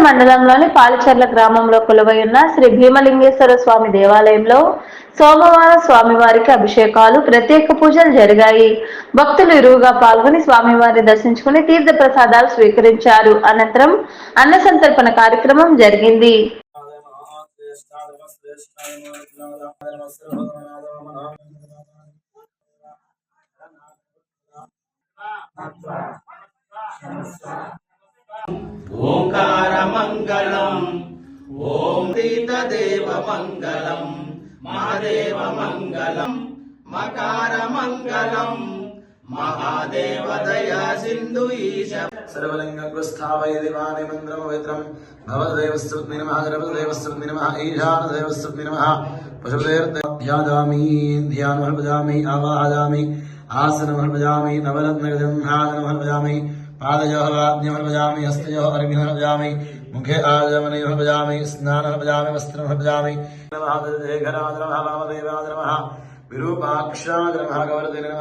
మండలంలోని పాలచెర్ల గ్రామంలో కొలువై ఉన్న శ్రీ భీమలింగేశ్వర స్వామి దేవాలయంలో సోమవారం స్వామివారికి అభిషేకాలు, ప్రత్యేక పూజలు జరిగాయి. భక్తులు ఇరువుగా పాల్గొని స్వామివారిని దర్శించుకుని తీర్థ ప్రసాదాలు స్వీకరించారు. అనంతరం అన్న సంతర్పణ కార్యక్రమం జరిగింది. ఓంకార మంగళం ఓం సీతదేవ మంగళం మహాదేవ మంగళం మకార మంగళం మహాదేవ దయా సింధు ఈశ सर्वलिंगग्रस्थावय दिवानि मंत्रम पवित्रम भवदेवस्तुति नमः गर्भदेवस्तुति नमः ईशानदेवस्तुति नमः पशुदेवध्यादामि ध्यानमर्पयामि आवाहयामि आसनमर्पयामि नवरत्नगजन्हादनमर्पयामि पादयोर्वाद्यमर्पयामि हस्तयोः अर्घ्यमर्पयामि मुखे आगमनमर्पयामि स्नानमर्पयामि वस्त्रमर्पयामि नमः देवघराय नमः वामदेवाय नमः विरूपाक्षाय नमः गौरदेवाय नमः